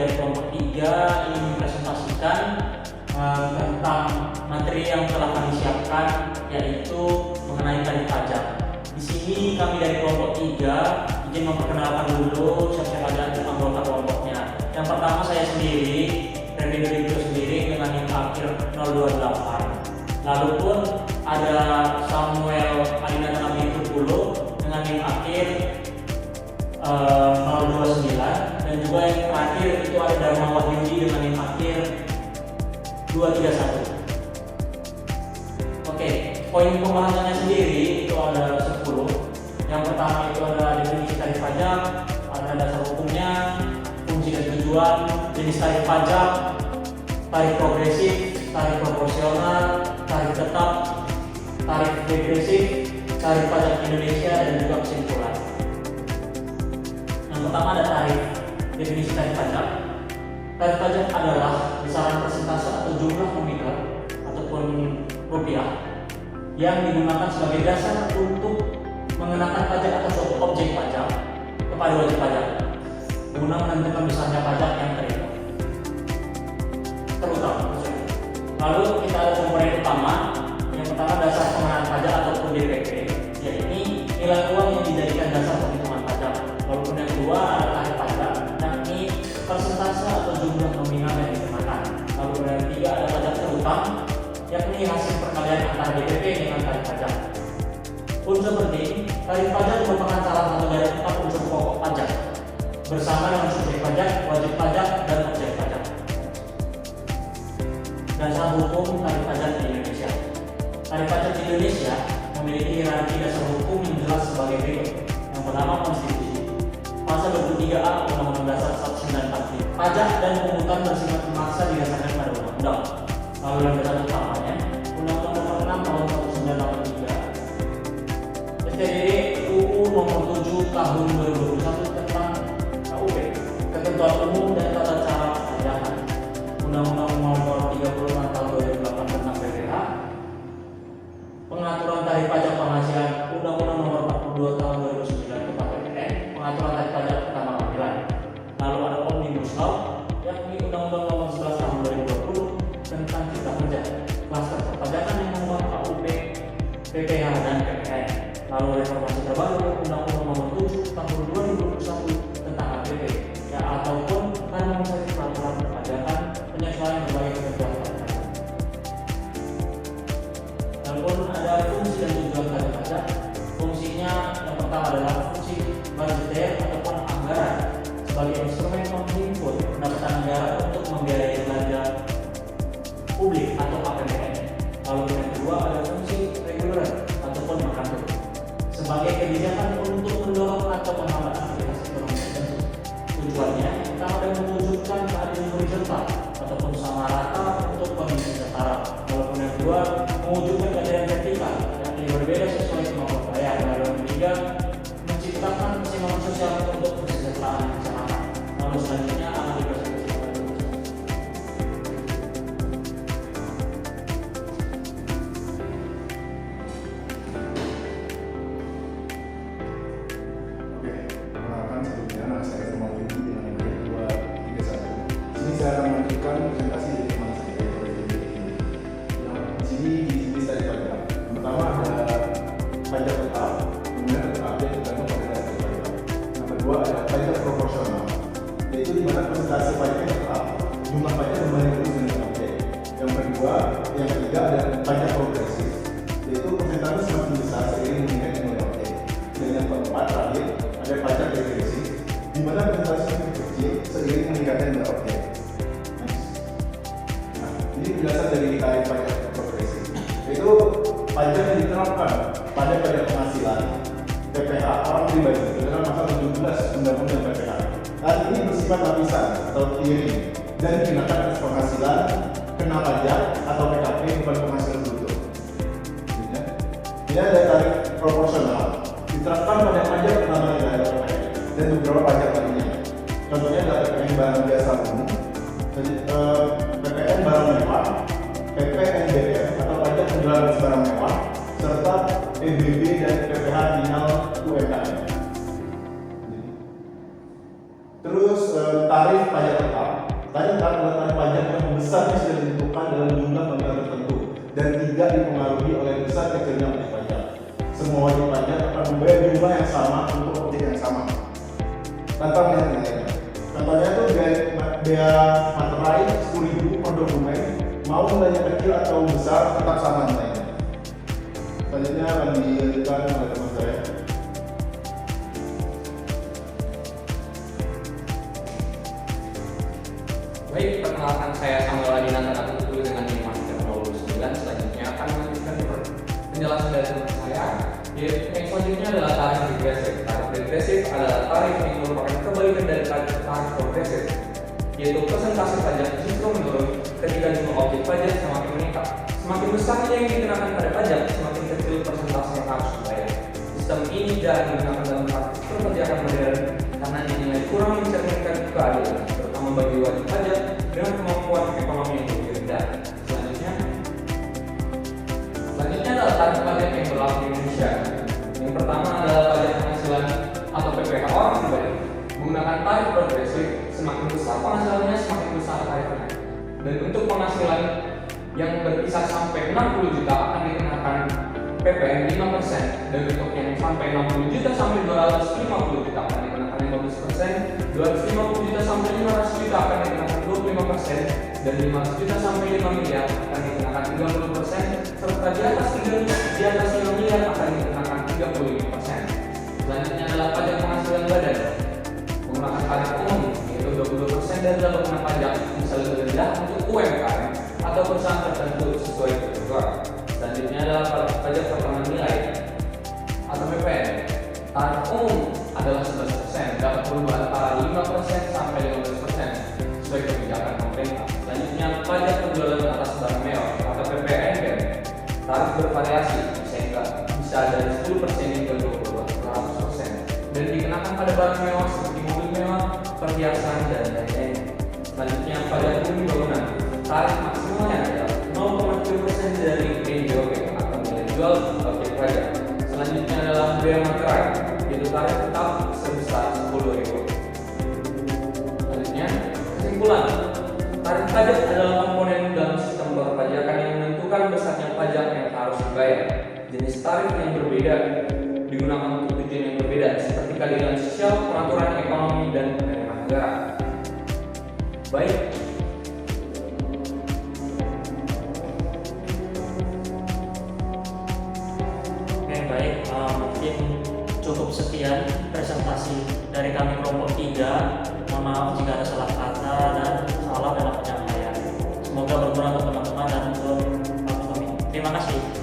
dari kelompok 3 ingin mempresentasikan tentang materi yang telah kami siapkan, yaitu mengenai tarif pajak. Di sini kami dari kelompok 3 izin memperkenalkan dulu siapa saja anggota kelompoknya. Yang pertama saya sendiri, Randy Dudito sendiri dengan NIM akhir 028. Lalu pun ada Samuel Alina Nabi 10 dengan NIM akhir 029, dan juga yang terakhir itu ada Dharma Wahyudi dengan NIM akhir 231. Oke, poin pembahasannya sendiri itu ada 10. Yang pertama itu ada definisi tarif pajak, ada dasar hukumnya, fungsi dan tujuan, jenis tarif pajak, tarif progresif, tarif proporsional, tarif tetap, tarif degresif, tarif pajak Indonesia, dan juga kesimpulan. Yang pertama ada tarif. Definisi tarif pajak. Tarif pajak adalah besaran persentase atau jumlah nominal ataupun rupiah yang digunakan sebagai dasar untuk mengenakan pajak atau suatu objek pajak kepada wajib pajak guna menentukan besarnya pajak yang terima. Terutama. Lalu kita ada komponen utama. Yang pertama dasar pengenaan pajak ataupun DPP, yaitu nilai uang yang dijadikan dasar penghitungan pajak. Lalu yang kedua ada tarif pajak, yakni persentase atau jumlah nominal yang dikenakan. Lalu yang ketiga ada pajak terutang, yakni hasil perkalian antara DPP dengan tarif pajak. Unsur penting, tarif pajak merupakan salah satu dari 4 unsur pokok pajak bersama dengan subjek pajak, wajib pajak, dan objek pajak. Dasar hukum tarif pajak di Indonesia. Tarif pajak di Indonesia memiliki hierarki dasar hukum yang jelas sebagai berikut. Yang pertama, konstitusi. Pasal 23A Undang-Undang Dasar 1945. Pajak dan pungutan bersifat memaksa didasarkan pada undang-undang. Lalu yang dasar utamanya Undang-Undang Nomor 6 Tahun 1983. STDD UU Nomor 7 Tahun 2021 tentang KUP, Ketentuan Umum dan Tata Cara Perpajakan. Undang-Undang Nomor 36 Tahun 2008 tentang PPh, Pengaturan Tarif Pajak Penghasilan. Undang-Undang Nomor 42 Tahun 2009 tentang PPN, Pengaturan Tarif Pajak Pertama Penghasilan. Lalu ada Omnibus Law, yakni Undang-Undang Nomor 11 Tahun 2020 tentang Cipta Kerja, Klaster Perpajakan yang memuat KUP, PPh dan PPN. Lalu reformasi terbaru Undang-Undang Nomor 7 Tahun 2021 tentang HPP, ya, ataupun harmonisasi peraturan perpajakan penyesuaian berbagai ketentuan perpajakan. Lalu ada fungsi dan tujuan tarif pajak. Fungsinya yang pertama adalah fungsi budgeter ataupun anggaran sebagai instrumen menghimpun pendapatan negara untuk membiayai belanja publik atau APBN. Lalu yang kedua ada fungsi reguler ataupun makro sebagai kebijakan untuk mendorong atau menghambat aktivitas ekonomi tertentu. Tujuannya pertama adalah mewujudkan keadilan horizontal ataupun sama rata untuk kondisi setara. Walaupun yang kedua mewujudkan keadilan vertikal yang berbeda sesuai kemampuan daya. Lalu yang ketiga menciptakan keseimbangan sosial untuk kesejahteraan masyarakat. Lalu selanjutnya akan dipresentasikan. Saya akan melanjutkan presentasi dari teman saya di sini di tarif pajak. Pertama ada pajak tetap, kemudian ada update tergantung pada dasar pajak. Yang kedua ada pajak proporsional, yaitu di mana persentase pajak tetap, jumlah pajak kembali terus dengan update. Yang kedua, yang ketiga ada pajak progresif, yaitu persentase semakin besar seiring meningkatnya nilai update. Dan yang keempat terakhir ada pajak degresif, di mana persentase semakin kecil seiring meningkatnya nilai update. Ini penjelasan dari tarif pajak progresif. Itu pajak yang diterapkan pada pajak penghasilan PPh orang pribadi dengan pasal 17 Undang-Undang PPh. Hal ini bersifat lapisan atau tiering dan dikenakan atas penghasilan, kena pajak atau PKP bukan penghasilan bruto. Ini ada tarif proporsional diterapkan pada pajak pertama negara dan beberapa pajak lainnya. Contohnya adalah PPN barang jasa umum, PPN barang mewah, PPN BPM atau pajak penjualan barang mewah, serta PBB dan PPh final UMKM. Terus tarif pajak tetap. Tarif tetap adalah tarif pajak yang besarnya sudah ditentukan dalam jumlah nominal tertentu dan tidak dipengaruhi oleh besar kecilnya objek pajak. Semua wajib pajak akan membayar jumlah yang sama untuk objek yang sama tanpa melihat nilainya. Contohnya itu biaya materai 10.000 per dokumen, mau nilainya kecil atau besar tetap sama nilainya. Selanjutnya akan dilanjutkan oleh teman saya. Baik, perkenalkan saya Samuel Adinan anak Kutu dengan NIM 39. Selanjutnya akan melanjutkan penjelasan dari teman saya. Yang selanjutnya adalah tarif regresif. Tarif regresif adalah tarif yang merupakan kebalikan dari tarif progresif, yaitu persentase pajak justru menurun ketika jumlah objek pajak semakin meningkat. Semakin besar yang dikenakan pada pajak, semakin kecil persentase yang harus dibayar. Sistem ini jarang digunakan dalam praktik perpajakan modern karena dinilai kurang mencerminkan keadilan, terutama bagi wajib pajak dengan kemampuan ekonomi yang lebih rendah. Selanjutnya adalah tarif pajak yang berlaku di Indonesia. Yang pertama adalah pajak penghasilan atau PPh orang pribadi. Menggunakan tarif progresif, semakin besar penghasilannya semakin besar tarifnya. Dan untuk penghasilan yang berkisar sampai 60 juta akan dikenakan PPN 5%, dan untuk yang sampai 60 juta sampai 250 juta akan dikenakan 15%, 250 juta sampai 500 juta akan dikenakan 25%, dan 500 juta sampai 5 miliar akan dikenakan 30%, serta di atas 5 miliar akan dikenakan 35%. Selanjutnya adalah pajak penghasilan badan. Menggunakan tarif umum yaitu 22% dan dalam pengenaan pajak bisa lebih rendah untuk UMKM atau perusahaan tertentu sesuai ketentuan. Selanjutnya adalah pajak potongan nilai atau PPN. Tarif umum adalah 11%, dapat berubah antara 5% sampai 15% sesuai kebijakan pemerintah. Selanjutnya pajak penjualan atas barang mewah atau PPNBM. Tarif bervariasi sehingga bisa dari 10% hingga 20% dan dikenakan pada barang mewah seperti mobil mewah, perhiasan dan lain-lain. Selanjutnya pajak bumi bangunan. Tarif maksimalnya adalah 0,3% dari NJOP atau nilai jual objek pajak. Selanjutnya adalah bea materai, yaitu tarif tetap sebesar 10.000. Selanjutnya kesimpulan, tarif pajak adalah komponen dalam sistem perpajakan yang menentukan besarnya pajak yang harus dibayar. Jenis tarif yang berbeda digunakan untuk tujuan yang berbeda seperti keadilan sosial, pengaturan ekonomi, dan penerimaan negara. Baik. Mungkin cukup sekian presentasi dari kami kelompok 3. Mohon maaf jika ada salah kata dan salah dalam penyampaian. Semoga berguna untuk teman-teman dan untuk kami. Terima kasih.